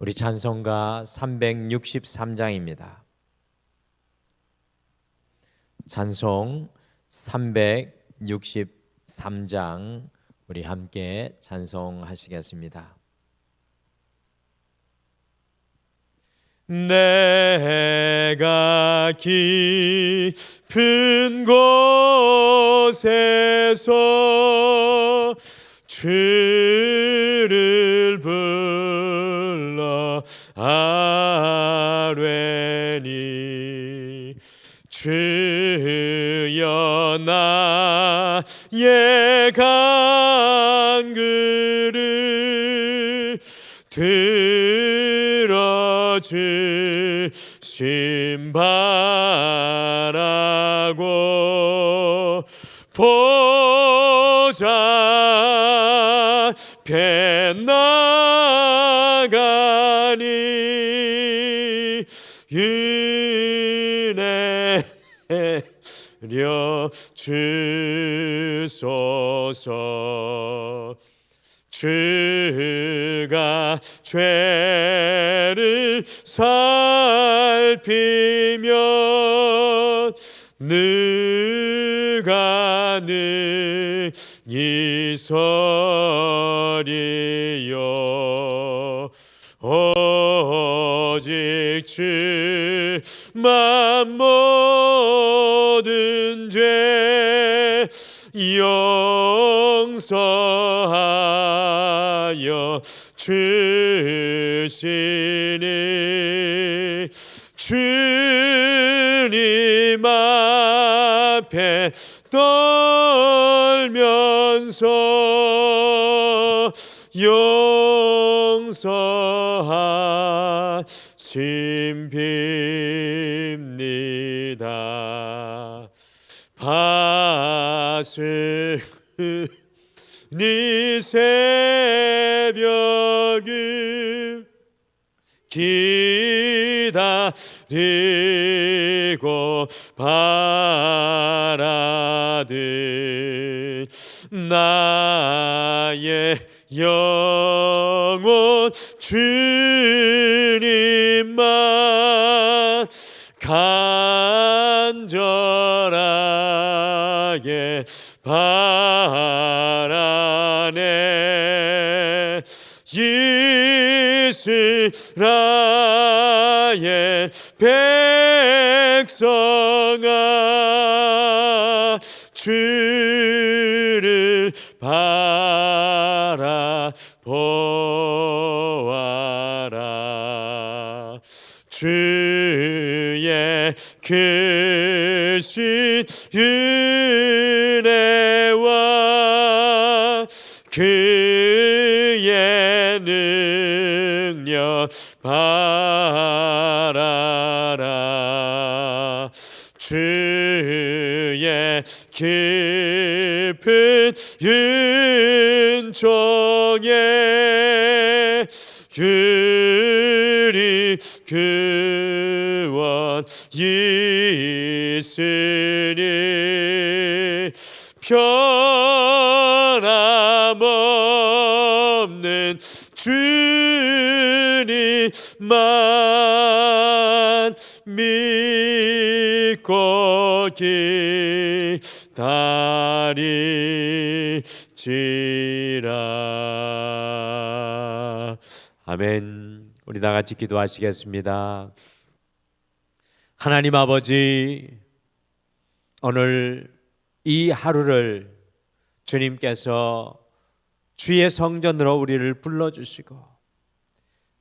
우리 찬송가 363장입니다. 찬송 363장 우리 함께 찬송하시겠습니다. 내가 깊은 곳에서 주를 불러 아뢰니 주여 나의 간구를 들어주심 바라고 보좌 빗나가니 은혜 내려 주소서. 주가 죄를 살피면 누가 능히 서리요. 오직 주만 모든 죄 용서하여 주시니 주님 앞에 떨면서 용서하심 빕니다. 바스니 새벽을 기다리고 바라듯 나의 영혼 주님만 간절하게 바라네. 이스라엘 백성아 주를 바라보아라. 주의 크신 은혜와 그의 능력 바라라. 주의 깊은 은총에 우리 구원 있으니 변함없는 주님만 믿고 기다리지라. 아멘. 우리 다 같이 기도하시겠습니다. 하나님 아버지, 오늘 이 하루를 주님께서 주의 성전으로 우리를 불러주시고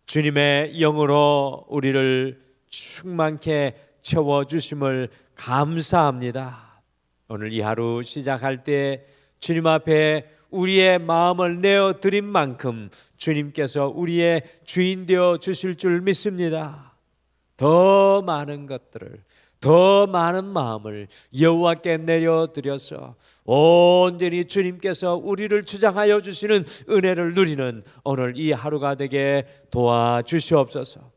주님의 영으로 우리를 충만케 채워주심을 감사합니다. 오늘 이 하루 시작할 때 주님 앞에 우리의 마음을 내어드린 만큼 주님께서 우리의 주인 되어 주실 줄 믿습니다. 더 많은 것들을, 더 많은 마음을 여호와께 내려드려서 온전히 주님께서 우리를 주장하여 주시는 은혜를 누리는 오늘 이 하루가 되게 도와주시옵소서.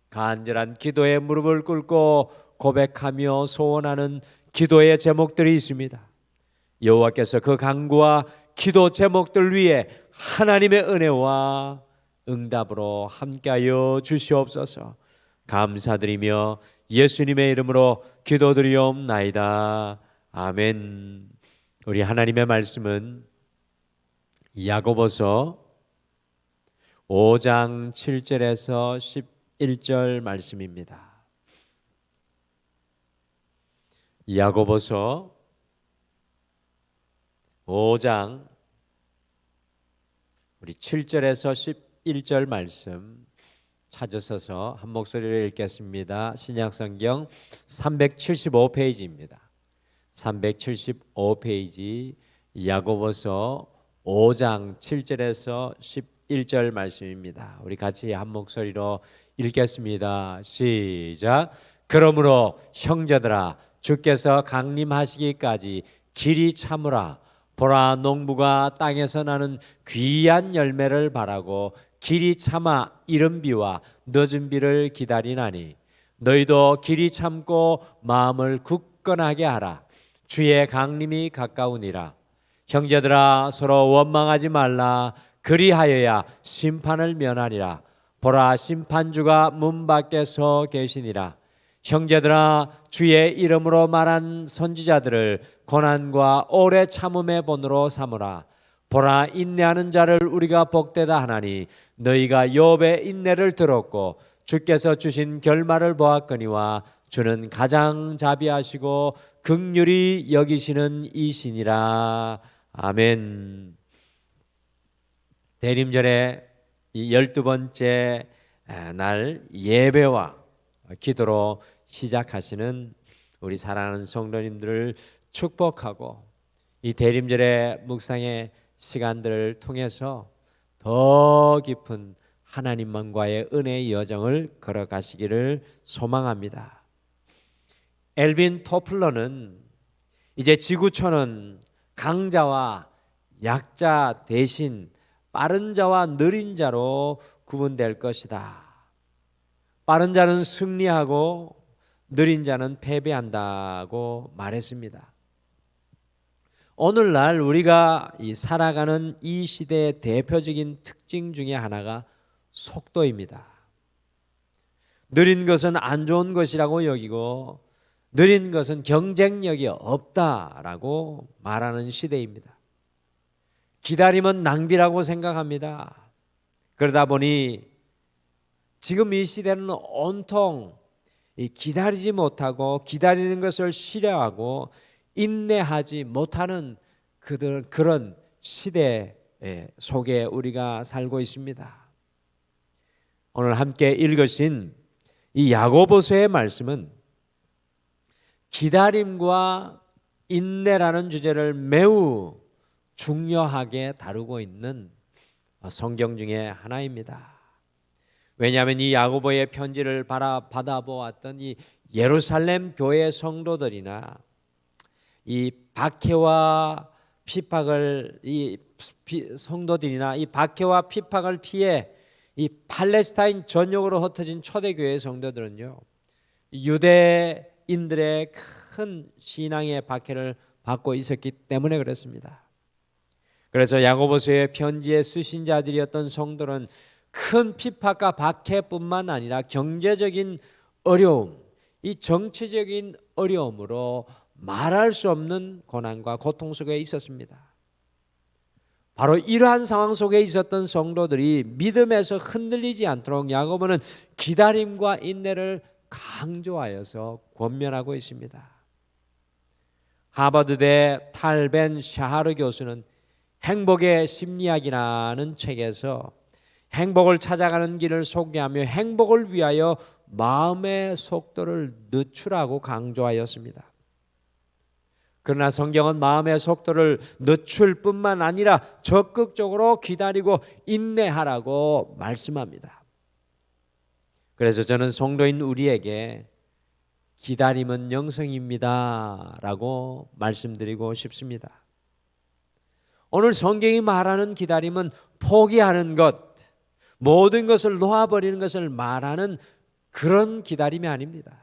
간절한 기도에 무릎을 꿇고 고백하며 소원하는 기도의 제목들이 있습니다. 여호와께서 그 간구와 기도 제목들 위에 하나님의 은혜와 응답으로 함께하여 주시옵소서. 감사드리며 예수님의 이름으로 기도드리옵나이다. 아멘. 우리 하나님의 말씀은 야고보서 5장 7절에서 11절 말씀입니다. 야고보서 5장 우리 7절에서 11절 말씀 찾으셔서 한 목소리로 읽겠습니다. 신약성경 375페이지입니다. 375페이지 야고보서 5장 7절에서 11절 말씀입니다. 우리 같이 한 목소리로 읽겠습니다. 시작. 그러므로 형제들아 주께서 강림하시기까지 길이 참으라. 보라, 농부가 땅에서 나는 귀한 열매를 바라고 길이 참아 이른 비와 늦은 비를 기다리나니 너희도 길이 참고 마음을 굳건하게 하라. 주의 강림이 가까우니라. 형제들아 서로 원망하지 말라. 그리하여야 심판을 면하리라. 보라, 심판주가 문 밖에 서 계시니라. 형제들아 주의 이름으로 말한 선지자들을 고난과 오래 참음의 본으로 삼으라. 보라, 인내하는 자를 우리가 복되다 하나니 너희가 욥의 인내를 들었고 주께서 주신 결말을 보았거니와 주는 가장 자비하시고 긍휼히 여기시는 이시니라. 아멘. 대림절의 이 12번째 날 예배와 기도로 시작하시는 우리 사랑하는 성도님들을 축복하고 이 대림절의 묵상의 시간들을 통해서 더 깊은 하나님만과의 은혜의 여정을 걸어가시기를 소망합니다. 엘빈 토플러는 이제 지구촌은 강자와 약자 대신 빠른 자와 느린 자로 구분될 것이다. 빠른 자는 승리하고 느린 자는 패배한다고 말했습니다. 오늘날 우리가 살아가는 이 시대의 대표적인 특징 중에 하나가 속도입니다. 느린 것은 안 좋은 것이라고 여기고 느린 것은 경쟁력이 없다라고 말하는 시대입니다. 기다림은 낭비라고 생각합니다. 그러다 보니 지금 이 시대는 온통 기다리지 못하고 기다리는 것을 싫어하고 인내하지 못하는 그런 시대 속에 우리가 살고 있습니다. 오늘 함께 읽으신 이 야고보서의 말씀은 기다림과 인내라는 주제를 매우 중요하게 다루고 있는 성경 중에 하나입니다. 왜냐하면 이 야고보의 편지를 받아보았던 이 예루살렘 교회 성도들이나 이 박해와 핍박을 성도들이나 이 박해와 핍박을 피해 이 팔레스타인 전역으로 흩어진 초대교회 성도들은요, 유대인들의 큰 신앙의 박해를 받고 있었기 때문에 그렇습니다. 그래서 야고보서의 편지에 쓰신 자들이었던 성도는 큰 핍박과 박해뿐만 아니라 경제적인 어려움, 이 정치적인 어려움으로 말할 수 없는 고난과 고통 속에 있었습니다. 바로 이러한 상황 속에 있었던 성도들이 믿음에서 흔들리지 않도록 야고보는 기다림과 인내를 강조하여서 권면하고 있습니다. 하버드대 탈벤 샤하르 교수는 행복의 심리학이라는 책에서 행복을 찾아가는 길을 소개하며 행복을 위하여 마음의 속도를 늦추라고 강조하였습니다. 그러나 성경은 마음의 속도를 늦출 뿐만 아니라 적극적으로 기다리고 인내하라고 말씀합니다. 그래서 저는 성도인 우리에게 기다림은 영성입니다 라고 말씀드리고 싶습니다. 오늘 성경이 말하는 기다림은 포기하는 것, 모든 것을 놓아버리는 것을 말하는 그런 기다림이 아닙니다.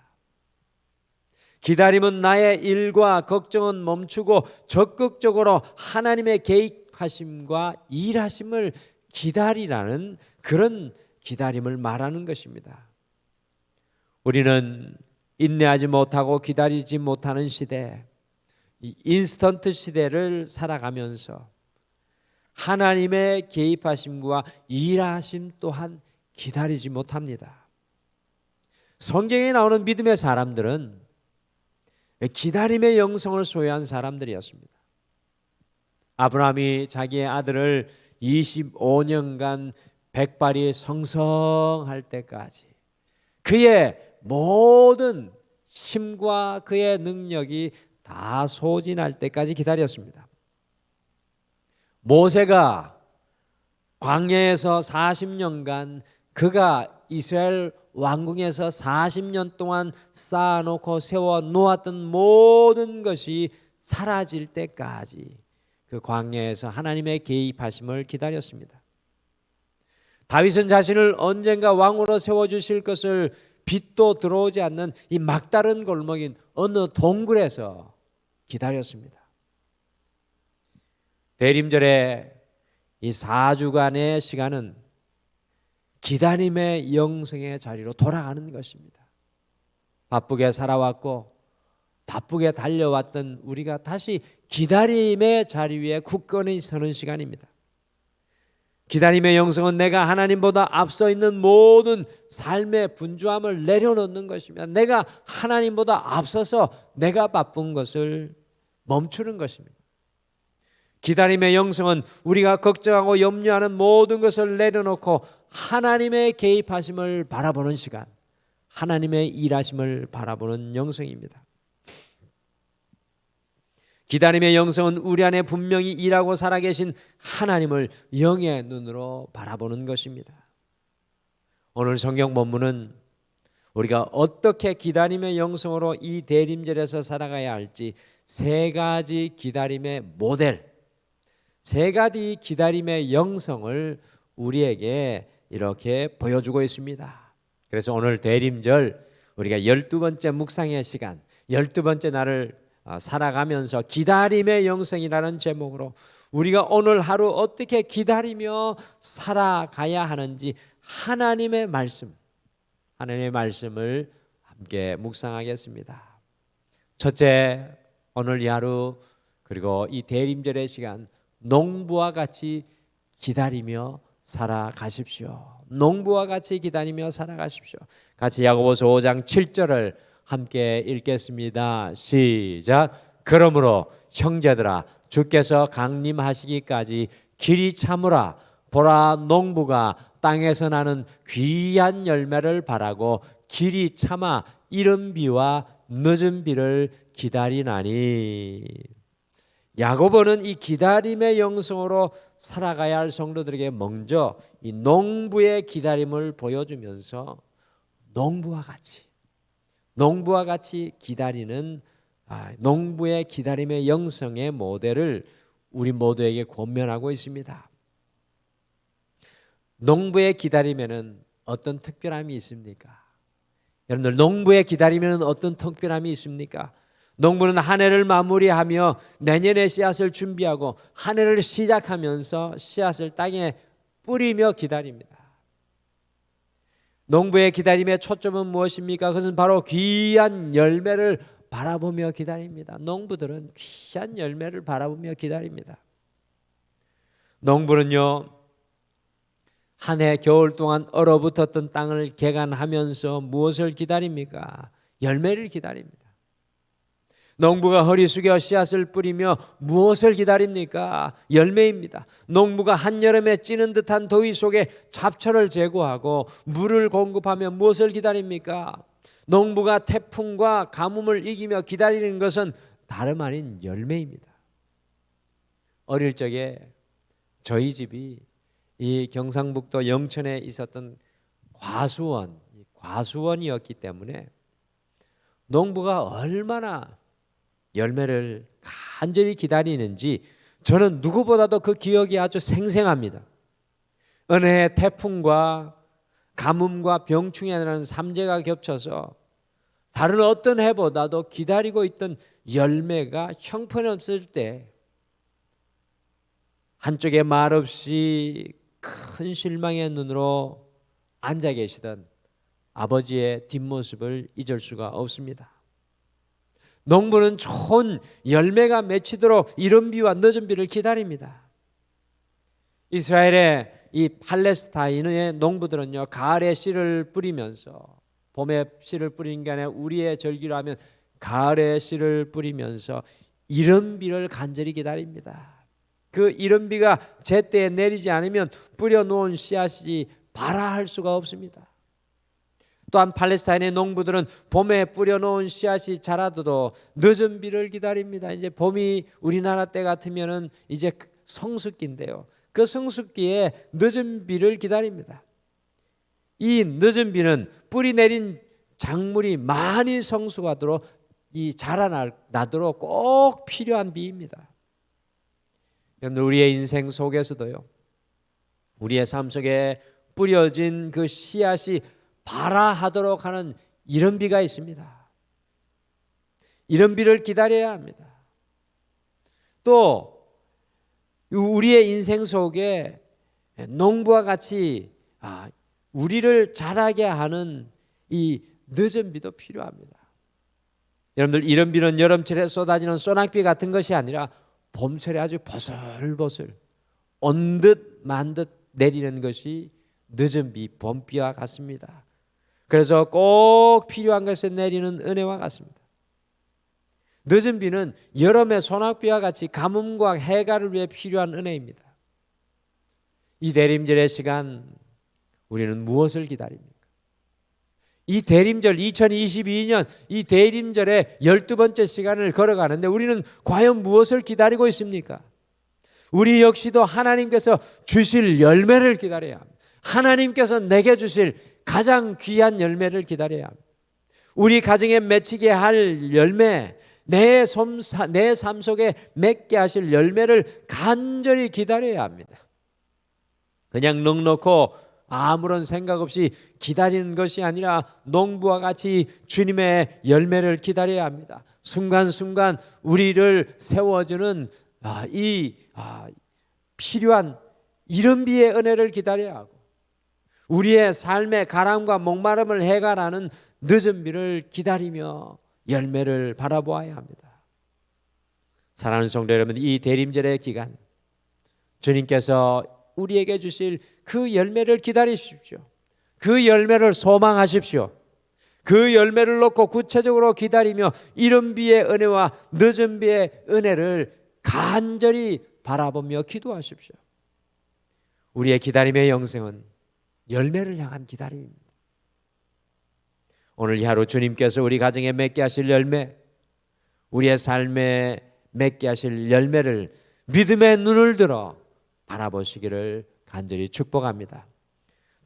기다림은 나의 일과 걱정은 멈추고 적극적으로 하나님의 개입하심과 일하심을 기다리라는 그런 기다림을 말하는 것입니다. 우리는 인내하지 못하고 기다리지 못하는 시대, 이 인스턴트 시대를 살아가면서 하나님의 개입하심과 일하심 또한 기다리지 못합니다. 성경에 나오는 믿음의 사람들은 기다림의 영성을 소유한 사람들이었습니다. 아브라함이 자기의 아들을 25년간 백발이 성성할 때까지 그의 모든 힘과 그의 능력이 다 소진할 때까지 기다렸습니다. 모세가 광야에서 40년간 그가 이스라엘 왕궁에서 40년 동안 쌓아놓고 세워놓았던 모든 것이 사라질 때까지 그 광야에서 하나님의 개입하심을 기다렸습니다. 다윗은 자신을 언젠가 왕으로 세워주실 것을 빛도 들어오지 않는 이 막다른 골목인 어느 동굴에서 기다렸습니다. 대림절의 이 4주간의 시간은 기다림의 영성의 자리로 돌아가는 것입니다. 바쁘게 살아왔고 바쁘게 달려왔던 우리가 다시 기다림의 자리 위에 굳건히 서는 시간입니다. 기다림의 영성은 내가 하나님보다 앞서 있는 모든 삶의 분주함을 내려놓는 것입니다. 내가 하나님보다 앞서서 내가 바쁜 것을 멈추는 것입니다. 기다림의 영성은 우리가 걱정하고 염려하는 모든 것을 내려놓고 하나님의 개입하심을 바라보는 시간, 하나님의 일하심을 바라보는 영성입니다. 기다림의 영성은 우리 안에 분명히 일하고 살아계신 하나님을 영의 눈으로 바라보는 것입니다. 오늘 성경 본문은 우리가 어떻게 기다림의 영성으로 이 대림절에서 살아가야 할지 세 가지 기다림의 모델, 세 가지 기다림의 영성을 우리에게 이렇게 보여주고 있습니다. 그래서 오늘 대림절 우리가 12번째 묵상의 시간, 12번째 날을 살아가면서 기다림의 영성이라는 제목으로 우리가 오늘 하루 어떻게 기다리며 살아가야 하는지 하나님의 말씀을 함께 묵상하겠습니다. 첫째, 오늘 이 하루 그리고 이 대림절의 시간 농부와 같이 기다리며 살아가십시오. 농부와 같이 기다리며 살아가십시오. 같이 야고보서 5장 7절을 함께 읽겠습니다. 시작. 그러므로 형제들아 주께서 강림하시기까지 길이 참으라. 보라, 농부가 땅에서 나는 귀한 열매를 바라고 길이 참아 이른 비와 늦은 비를 기다리나니. 야고보는 이 기다림의 영성으로 살아가야 할 성도들에게 먼저 이 농부의 기다림을 보여주면서 농부와 같이 기다리는 농부의 기다림의 영성의 모델을 우리 모두에게 권면하고 있습니다. 농부의 기다림에는 어떤 특별함이 있습니까? 여러분들, 농부의 기다림에는 어떤 특별함이 있습니까? 농부는 한 해를 마무리하며 내년의 씨앗을 준비하고 한 해를 시작하면서 씨앗을 땅에 뿌리며 기다립니다. 농부의 기다림의 초점은 무엇입니까? 그것은 바로 귀한 열매를 바라보며 기다립니다. 농부들은 귀한 열매를 바라보며 기다립니다. 농부는요, 한 해 겨울 동안 얼어붙었던 땅을 개간하면서 무엇을 기다립니까? 열매를 기다립니다. 농부가 허리 숙여 씨앗을 뿌리며 무엇을 기다립니까? 열매입니다. 농부가 한여름에 찌는 듯한 더위 속에 잡초를 제거하고 물을 공급하며 무엇을 기다립니까? 농부가 태풍과 가뭄을 이기며 기다리는 것은 다름 아닌 열매입니다. 어릴 적에 저희 집이 이 경상북도 영천에 있었던 과수원이었기 때문에 농부가 얼마나 열매를 간절히 기다리는지 저는 누구보다도 그 기억이 아주 생생합니다. 어느 해 태풍과 가뭄과 병충해라는 삼재가 겹쳐서 다른 어떤 해보다도 기다리고 있던 열매가 형편없을 때 한쪽에 말없이 큰 실망의 눈으로 앉아 계시던 아버지의 뒷모습을 잊을 수가 없습니다. 농부는 좋은 열매가 맺히도록 이른 비와 늦은 비를 기다립니다. 이스라엘의 이 팔레스타인의 농부들은요, 가을에 씨를 뿌리면서, 봄에 씨를 뿌리는 게 아니라 우리의 절기로 하면 가을에 씨를 뿌리면서 이른 비를 간절히 기다립니다. 그 이른 비가 제때에 내리지 않으면 뿌려놓은 씨앗이 발아할 수가 없습니다. 또한 팔레스타인의 농부들은 봄에 뿌려놓은 씨앗이 자라도 늦은 비를 기다립니다. 이제 봄이 우리나라 때 같으면은 이제 성숙기인데요. 그 성숙기에 늦은 비를 기다립니다. 이 늦은 비는 뿌리 내린 작물이 많이 성숙하도록 이 자라나도록 꼭 필요한 비입니다. 여러분, 우리의 인생 속에서도요, 우리의 삶 속에 뿌려진 그 씨앗이 발아하도록 하는 이른 비가 있습니다. 이른 비를 기다려야 합니다. 또 우리의 인생 속에 농부와 같이 우리를 자라게 하는 이 늦은 비도 필요합니다. 여러분들, 이른 비는 여름철에 쏟아지는 소낙비 같은 것이 아니라 봄철에 아주 보슬보슬 온 듯 만 듯 내리는 것이 늦은 비, 봄비와 같습니다. 그래서 꼭 필요한 것에 내리는 은혜와 같습니다. 늦은 비는 여름의 소낙비와 같이 가뭄과 해갈을 위해 필요한 은혜입니다. 이 대림절의 시간, 우리는 무엇을 기다립니까? 이 대림절, 2022년 이 대림절의 12번째 시간을 걸어가는데 우리는 과연 무엇을 기다리고 있습니까? 우리 역시도 하나님께서 주실 열매를 기다려야 합니다. 하나님께서 내게 주실 가장 귀한 열매를 기다려야 합니다. 우리 가정에 맺히게 할 열매, 내 삶 속에 맺게 하실 열매를 간절히 기다려야 합니다. 그냥 넉넉고 아무런 생각 없이 기다리는 것이 아니라 농부와 같이 주님의 열매를 기다려야 합니다. 순간순간 우리를 세워주는 필요한 이른 비의 은혜를 기다려야 하고, 우리의 삶의 가람과 목마름을 해결하는 늦은 비를 기다리며 열매를 바라보아야 합니다. 사랑하는 성도 여러분, 이 대림절의 기간, 주님께서 우리에게 주실 그 열매를 기다리십시오. 그 열매를 소망하십시오. 그 열매를 놓고 구체적으로 기다리며 이른 비의 은혜와 늦은 비의 은혜를 간절히 바라보며 기도하십시오. 우리의 기다림의 영생은 열매를 향한 기다림입니다. 오늘 이 하루 주님께서 우리 가정에 맺게 하실 열매, 우리의 삶에 맺게 하실 열매를 믿음의 눈을 들어 바라보시기를 간절히 축복합니다.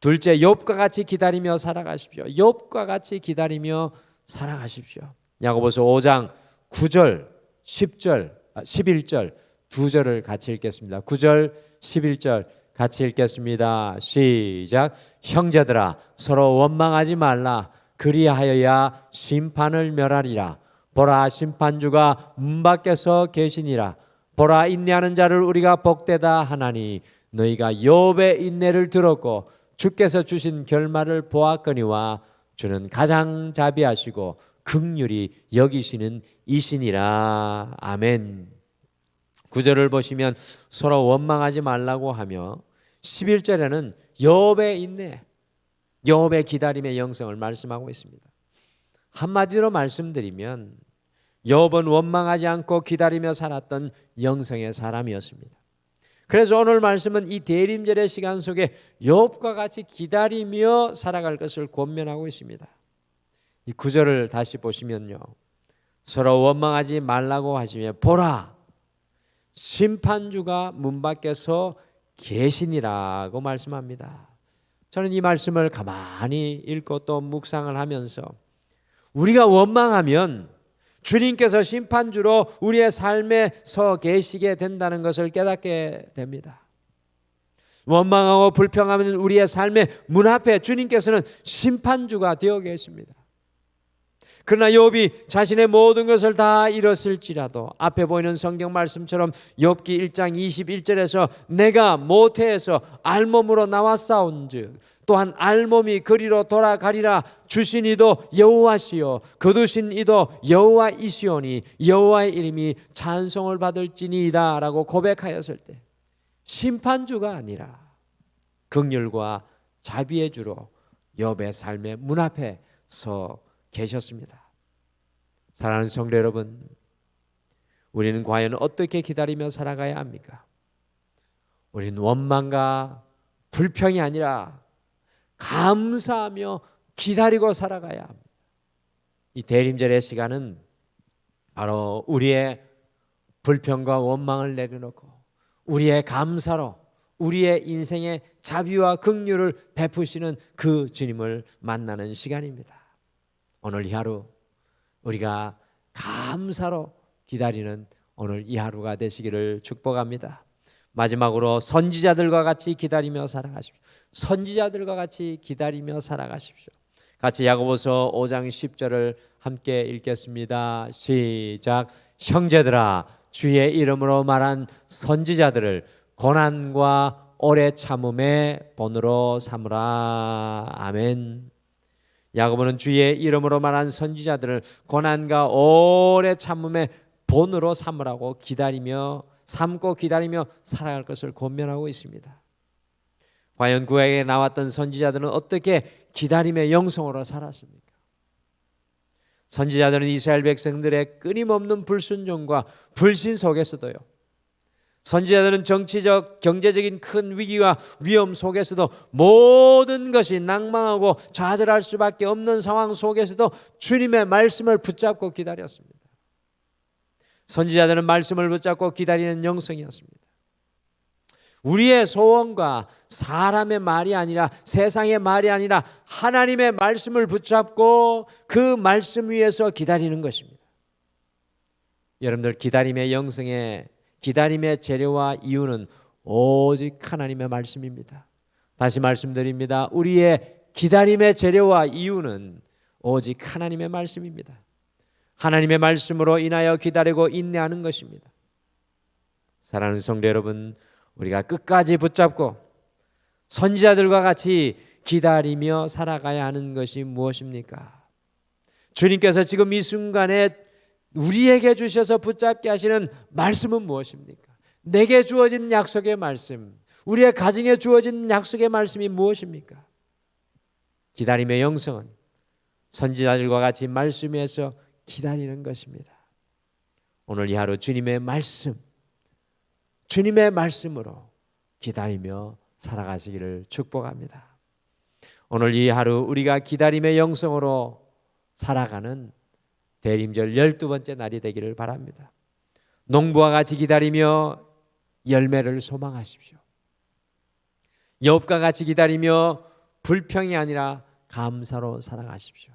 둘째, 욥과 같이 기다리며 살아가십시오. 욥과 같이 기다리며 살아가십시오. 야고보서 5장 9절, 10절, 11절 두 절을 같이 읽겠습니다. 9절, 11절 같이 읽겠습니다. 시작. 형제들아, 서로 원망하지 말라. 그리하여야 심판을 멸하리라. 보라, 심판주가 문 밖에서 계시니라. 보라, 인내하는 자를 우리가 복되다 하나니 너희가 욥의 인내를 들었고 주께서 주신 결말을 보았거니와 주는 가장 자비하시고 긍휼히 여기시는 이시니라. 아멘. 9절을 보시면 서로 원망하지 말라고 하며 11절에는 욥의 인내, 욥의 기다림의 영성을 말씀하고 있습니다. 한마디로 말씀드리면 욥은 원망하지 않고 기다리며 살았던 영성의 사람이었습니다. 그래서 오늘 말씀은 이 대림절의 시간 속에 욥과 같이 기다리며 살아갈 것을 권면하고 있습니다. 이 9절을 다시 보시면요, 서로 원망하지 말라고 하시며 보라, 심판주가 문 밖에서 계시니라고 말씀합니다. 저는 이 말씀을 가만히 읽고 또 묵상을 하면서 우리가 원망하면 주님께서 심판주로 우리의 삶에 서 계시게 된다는 것을 깨닫게 됩니다. 원망하고 불평하면 우리의 삶의 문 앞에 주님께서는 심판주가 되어 계십니다. 그러나 욥이 자신의 모든 것을 다 잃었을지라도 앞에 보이는 성경 말씀처럼 욥기 1장 21절에서 내가 모태에서 알몸으로 나와 싸운즉 또한 알몸이 그리로 돌아가리라. 주신 이도 여호와시요 거두신 이도 여호와이시오니 여호와의 이름이 찬송을 받을지니이다 라고 고백하였을 때 심판주가 아니라 긍휼과 자비의 주로 욥의 삶의 문 앞에 서 계셨습니다. 사랑하는 성도 여러분, 우리는 과연 어떻게 기다리며 살아가야 합니까? 우리는 원망과 불평이 아니라 감사하며 기다리고 살아가야 합니다. 이 대림절의 시간은 바로 우리의 불평과 원망을 내려놓고 우리의 감사로 우리의 인생의 자비와 긍휼을 베푸시는 그 주님을 만나는 시간입니다. 오늘 이 하루 우리가 감사로 기다리는 오늘 이 하루가 되시기를 축복합니다. 마지막으로 선지자들과 같이 기다리며 살아가십시오. 선지자들과 같이 기다리며 살아가십시오. 같이 야고보서 5장 10절을 함께 읽겠습니다. 시작. 형제들아, 주의 이름으로 말한 선지자들을 고난과 오래 참음의 본으로 삼으라. 아멘. 야고보는 주의 이름으로 말한 선지자들을 고난과 오래 참음의 본으로 삼으라고 삼고 기다리며 살아갈 것을 권면하고 있습니다. 과연 구약에 나왔던 선지자들은 어떻게 기다림의 영성으로 살았습니까? 선지자들은 이스라엘 백성들의 끊임없는 불순종과 불신 속에서도요, 선지자들은 정치적, 경제적인 큰 위기와 위험 속에서도 모든 것이 낭망하고 좌절할 수밖에 없는 상황 속에서도 주님의 말씀을 붙잡고 기다렸습니다. 선지자들은 말씀을 붙잡고 기다리는 영성이었습니다. 우리의 소원과 사람의 말이 아니라 세상의 말이 아니라 하나님의 말씀을 붙잡고 그 말씀 위에서 기다리는 것입니다. 여러분들 기다림의 영성의 기다림의 재료와 이유는 오직 하나님의 말씀입니다. 다시 말씀드립니다. 우리의 기다림의 재료와 이유는 오직 하나님의 말씀입니다. 하나님의 말씀으로 인하여 기다리고 인내하는 것입니다. 사랑하는 성도 여러분, 우리가 끝까지 붙잡고 선지자들과 같이 기다리며 살아가야 하는 것이 무엇입니까? 주님께서 지금 이 순간에 우리에게 주셔서 붙잡게 하시는 말씀은 무엇입니까? 내게 주어진 약속의 말씀, 우리의 가정에 주어진 약속의 말씀이 무엇입니까? 기다림의 영성은 선지자들과 같이 말씀 위에서 기다리는 것입니다. 오늘 이 하루 주님의 말씀으로 기다리며 살아가시기를 축복합니다. 오늘 이 하루 우리가 기다림의 영성으로 살아가는 대림절 12번째 날이 되기를 바랍니다. 농부와 같이 기다리며 열매를 소망하십시오. 욥과 같이 기다리며 불평이 아니라 감사로 살아가십시오.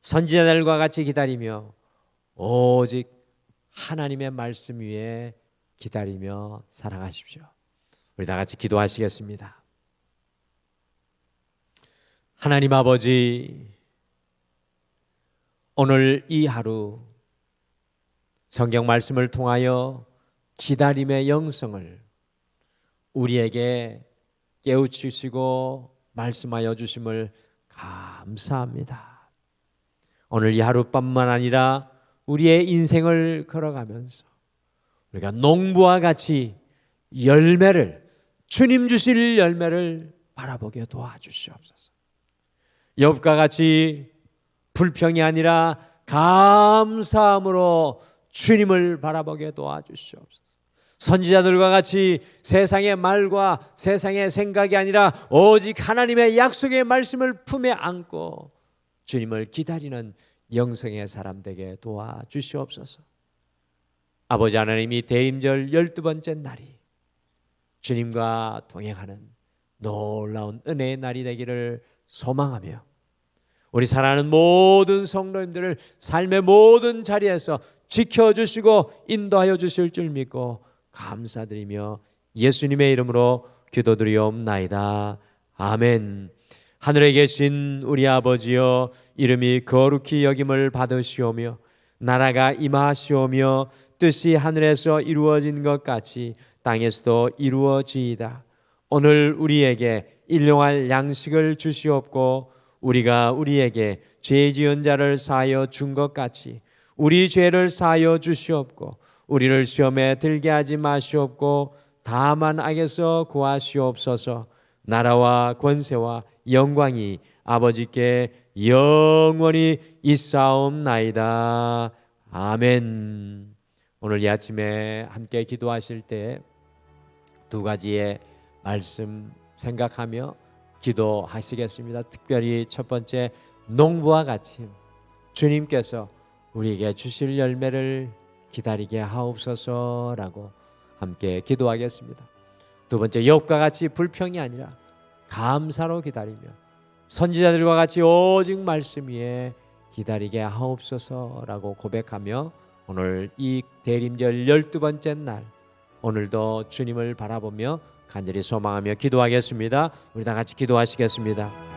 선지자들과 같이 기다리며 오직 하나님의 말씀 위에 기다리며 살아가십시오. 우리 다 같이 기도하시겠습니다. 하나님 아버지, 오늘 이 하루 성경 말씀을 통하여 기다림의 영성을 우리에게 깨우치시고 말씀하여 주심을 감사합니다. 오늘 이 하루뿐만 아니라 우리의 인생을 걸어가면서 우리가 농부와 같이 주님 주실 열매를 바라보게 도와주시옵소서. 욥과 같이 불평이 아니라 감사함으로 주님을 바라보게 도와주시옵소서. 선지자들과 같이 세상의 말과 세상의 생각이 아니라 오직 하나님의 약속의 말씀을 품에 안고 주님을 기다리는 영성의 사람 되게 도와주시옵소서. 아버지 하나님이 대임절 12번째 날이 주님과 동행하는 놀라운 은혜의 날이 되기를 소망하며 우리 사랑하는 모든 성도님들을 삶의 모든 자리에서 지켜주시고 인도하여 주실 줄 믿고 감사드리며 예수님의 이름으로 기도드리옵나이다. 아멘. 하늘에 계신 우리 아버지여, 이름이 거룩히 여김을 받으시오며 나라가 임하시오며 뜻이 하늘에서 이루어진 것 같이 땅에서도 이루어지이다. 오늘 우리에게 일용할 양식을 주시옵고 우리가 우리에게 죄 지은 자를 사하여 준 것 같이 우리 죄를 사하여 주시옵고 우리를 시험에 들게 하지 마시옵고 다만 악에서 구하시옵소서. 나라와 권세와 영광이 아버지께 영원히 있사옵나이다. 아멘. 오늘 이 아침에 함께 기도하실 때 두 가지의 말씀 생각하며 기도하시겠습니다. 특별히 첫 번째, 농부와 같이 주님께서 우리에게 주실 열매를 기다리게 하옵소서라고 함께 기도하겠습니다. 두 번째, 욥과 같이 불평이 아니라 감사로 기다리며 선지자들과 같이 오직 말씀 위에 기다리게 하옵소서라고 고백하며 오늘 이 대림절 12번째 날 오늘도 주님을 바라보며 간절히 소망하며 기도하겠습니다. 우리 다 같이 기도하시겠습니다.